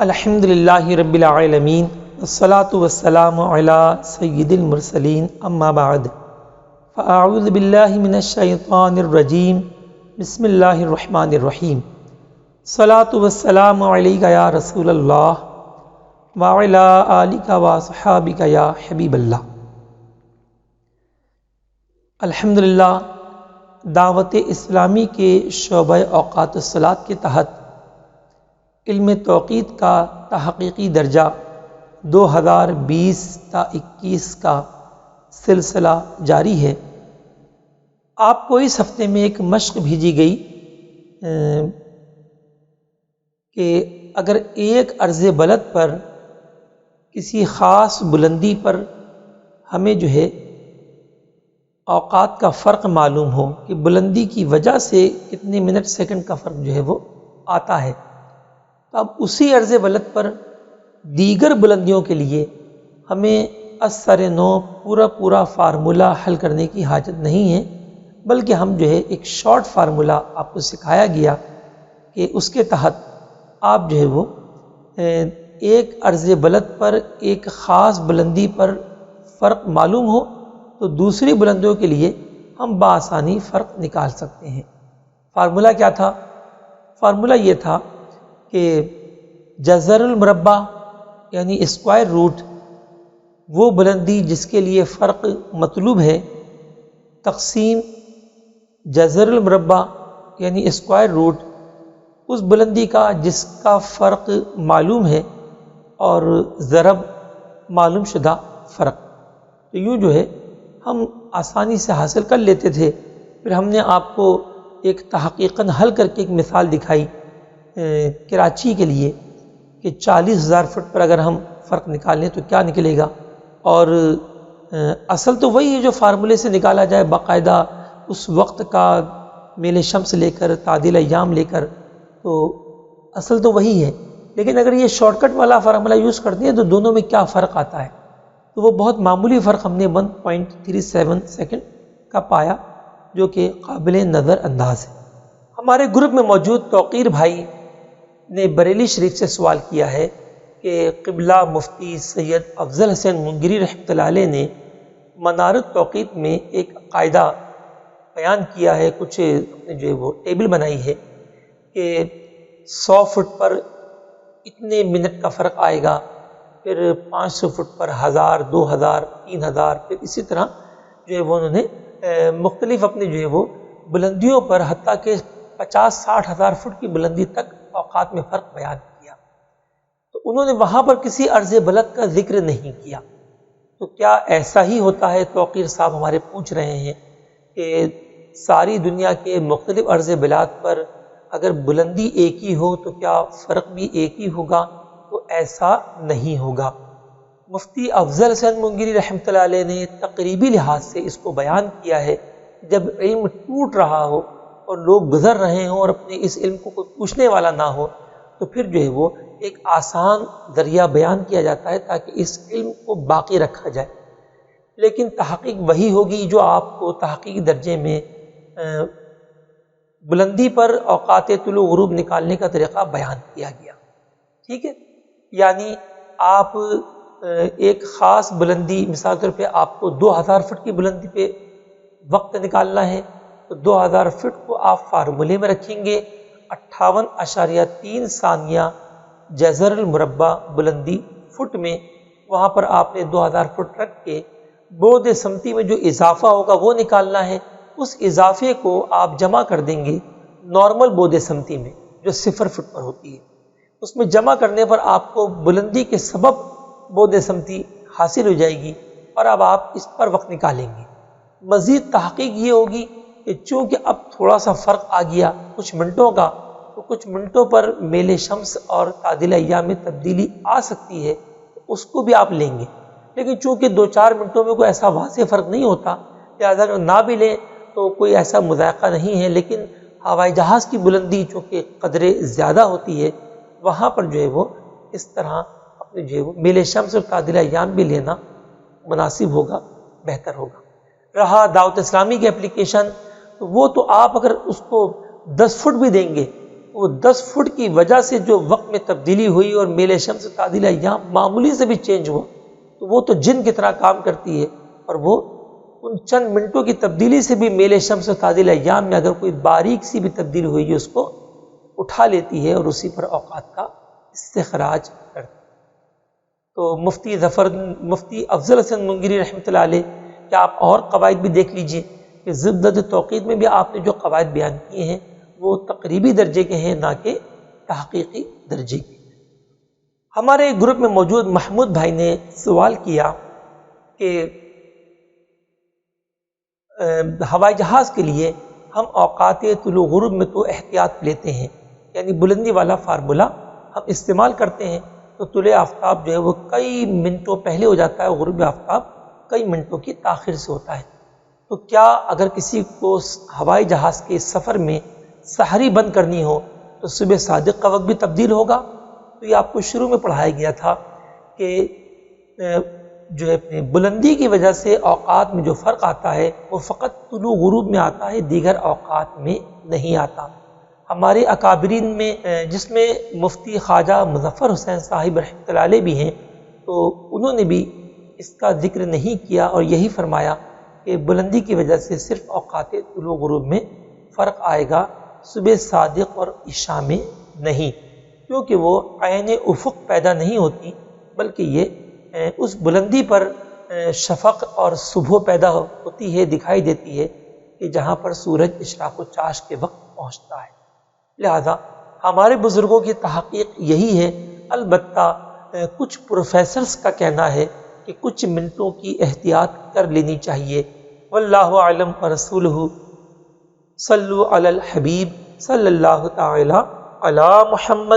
الحمدللہ رب العالمین والصلاة والسلام علی سید المرسلین اما بعد فاعوذ باللہ من الشیطان الرجیم بسم اللہ الرحمن الرحیم الصلاة والسلام علیک یا رسول اللہ وعلی آلک وصحابک یا حبیب اللہ۔ الحمدللہ دعوت اسلامی کے شعبہ اوقات الصلاۃ کے تحت علم توقیت کا تحقیقی درجہ 2020 تا 21 کا سلسلہ جاری ہے۔ آپ کو اس ہفتے میں ایک مشق بھیجی گئی کہ اگر ایک عرض بلد پر کسی خاص بلندی پر ہمیں اوقات کا فرق معلوم ہو کہ بلندی کی وجہ سے کتنے منٹ سیکنڈ کا فرق وہ آتا ہے، تو اب اسی عرض بلد پر دیگر بلندیوں کے لیے ہمیں از سر نو پورا فارمولہ حل کرنے کی حاجت نہیں ہے، بلکہ ہم ایک شارٹ فارمولہ آپ کو سکھایا گیا کہ اس کے تحت آپ ایک عرض بلد پر ایک خاص بلندی پر فرق معلوم ہو تو دوسری بلندیوں کے لیے ہم بآسانی فرق نکال سکتے ہیں۔ فارمولہ کیا تھا؟ فارمولہ یہ تھا کہ جذر المربع یعنی اسکوائر روٹ وہ بلندی جس کے لیے فرق مطلوب ہے، تقسیم جذر المربع یعنی اسکوائر روٹ اس بلندی کا جس کا فرق معلوم ہے، اور ضرب معلوم شدہ فرق۔ تو یوں ہم آسانی سے حاصل کر لیتے تھے۔ پھر ہم نے آپ کو ایک تحقیقاً حل کر کے ایک مثال دکھائی کراچی کے لیے کہ 40,000 فٹ پر اگر ہم فرق نکالیں تو کیا نکلے گا، اور اصل تو وہی ہے جو فارمولے سے نکالا جائے باقاعدہ اس وقت کا میل شمس لے کر تعدیل ایام لے کر، تو اصل تو وہی ہے، لیکن اگر یہ شارٹ کٹ والا فارمولہ یوز کرتے ہیں تو دونوں میں کیا فرق آتا ہے، تو وہ بہت معمولی فرق ہم نے 1.37 سیکنڈ کا پایا، جو کہ قابل نظر انداز ہے۔ ہمارے گروپ میں موجود توقیر بھائی نے بریلی شریف سے سوال کیا ہے کہ قبلہ مفتی سید افضل حسین منگری رحمۃ اللہ علیہ نے منار التوقیت میں ایک قاعدہ بیان کیا ہے، کچھ وہ ٹیبل بنائی ہے کہ 100 فٹ پر اتنے منٹ کا فرق آئے گا، پھر 500 فٹ پر 1000، 2000، 3000، پھر اسی طرح وہ انہوں نے مختلف اپنے وہ بلندیوں پر حتیٰ کہ 50-60 ہزار فٹ کی بلندی تک اوقات میں فرق بیان کیا، تو انہوں نے وہاں پر کسی عرض بلد کا ذکر نہیں کیا۔ تو کیا ایسا ہی ہوتا ہے؟ توقیر صاحب ہمارے پوچھ رہے ہیں کہ ساری دنیا کے مختلف عرض بلاد پر اگر بلندی ایک ہی ہو تو کیا فرق بھی ایک ہی ہوگا؟ تو ایسا نہیں ہوگا۔ مفتی افضل حسین منگری رحمۃ اللہ علیہ نے تقریبی لحاظ سے اس کو بیان کیا ہے، جب علم ٹوٹ رہا ہو اور لوگ گزر رہے ہوں اور اپنے اس علم کو کوئی پوچھنے والا نہ ہو، تو پھر وہ ایک آسان ذریعہ بیان کیا جاتا ہے تاکہ اس علم کو باقی رکھا جائے، لیکن تحقیق وہی ہوگی جو آپ کو تحقیق درجے میں بلندی پر اوقات طلوع غروب نکالنے کا طریقہ بیان کیا گیا، ٹھیک ہے؟ یعنی آپ ایک خاص بلندی، مثال طور پہ آپ کو 2000 فٹ کی بلندی پہ وقت نکالنا ہے، تو 2000 فٹ کو آپ فارمولے میں رکھیں گے 58.3 ثانیہ جذر المربع بلندی فٹ میں، وہاں پر آپ نے 2000 فٹ رکھ کے بعد سمتی میں جو اضافہ ہوگا وہ نکالنا ہے، اس اضافے کو آپ جمع کر دیں گے نارمل بعد سمتی میں جو 0 فٹ پر ہوتی ہے، اس میں جمع کرنے پر آپ کو بلندی کے سبب بعد سمتی حاصل ہو جائے گی، اور اب آپ اس پر وقت نکالیں گے۔ مزید تحقیق یہ ہوگی کہ چونکہ اب تھوڑا سا فرق آ گیا کچھ منٹوں کا، تو کچھ منٹوں پر میل شمس اور تعدیل ایام میں تبدیلی آ سکتی ہے، تو اس کو بھی آپ لیں گے، لیکن چونکہ 2-4 منٹوں میں کوئی ایسا واضح فرق نہیں ہوتا، لہٰذا اگر نہ بھی لیں تو کوئی ایسا مذائقہ نہیں ہے، لیکن ہوائی جہاز کی بلندی چونکہ قدرے زیادہ ہوتی ہے، وہاں پر وہ اس طرح اپنے وہ میل شمس اور تعدیل ایام بھی لینا مناسب ہوگا، بہتر ہوگا۔ رہا دعوت اسلامی کی اپلیکیشن، تو وہ تو آپ اگر اس کو 10 فٹ بھی دیں گے وہ 10 فٹ کی وجہ سے جو وقت میں تبدیلی ہوئی اور میل شمس تعدیل ایام معمولی سے بھی چینج ہوا تو وہ تو جن کی طرح کام کرتی ہے، اور وہ ان چند منٹوں کی تبدیلی سے بھی میل شمس و تعدیل ایام میں اگر کوئی باریک سی بھی تبدیلی ہوئی ہے اس کو اٹھا لیتی ہے اور اسی پر اوقات کا استخراج کرتی ہے۔ تو مفتی افضل حسن منگری رحمۃ اللہ علیہ کہ آپ اور قواعد بھی دیکھ لیجئے کہ ضبط توقید میں بھی آپ نے جو قواعد بیان کیے ہیں وہ تقریبی درجے کے ہیں، نہ کہ تحقیقی درجے کے۔ ہمارے گروپ میں موجود محمود بھائی نے سوال کیا کہ ہوائی جہاز کے لیے ہم اوقات طلوع غروب میں تو احتیاط لیتے ہیں، یعنی بلندی والا فارمولہ ہم استعمال کرتے ہیں، تو طلوع آفتاب جو ہے وہ کئی منٹوں پہلے ہو جاتا ہے، غروب آفتاب کئی منٹوں کی تاخیر سے ہوتا ہے۔ تو کیا اگر کسی کو ہوائی جہاز کے سفر میں سحری بند کرنی ہو تو صبح صادق کا وقت بھی تبدیل ہوگا؟ تو یہ آپ کو شروع میں پڑھایا گیا تھا کہ جو ہے اپنی بلندی کی وجہ سے اوقات میں جو فرق آتا ہے وہ فقط طلوع غروب میں آتا ہے، دیگر اوقات میں نہیں آتا۔ ہمارے اکابرین میں جس میں مفتی خواجہ مظفر حسین صاحب رحمۃ اللہ علیہ بھی ہیں، تو انہوں نے بھی اس کا ذکر نہیں کیا اور یہی فرمایا کہ بلندی کی وجہ سے صرف اوقات طلوع غروب میں فرق آئے گا، صبح صادق اور عشاء میں نہیں، کیونکہ وہ عین افق پیدا نہیں ہوتی بلکہ یہ اس بلندی پر شفق اور صبح پیدا ہوتی ہے، دکھائی دیتی ہے کہ جہاں پر سورج اشراق و چاش کے وقت پہنچتا ہے۔ لہذا ہمارے بزرگوں کی تحقیق یہی ہے، البتہ کچھ پروفیسرز کا کہنا ہے کہ کچھ منٹوں کی احتیاط کر لینی چاہیے۔ واللہ اعلم ورسولہ صلو علی الحبیب صلی اللہ تعالی علی محمد۔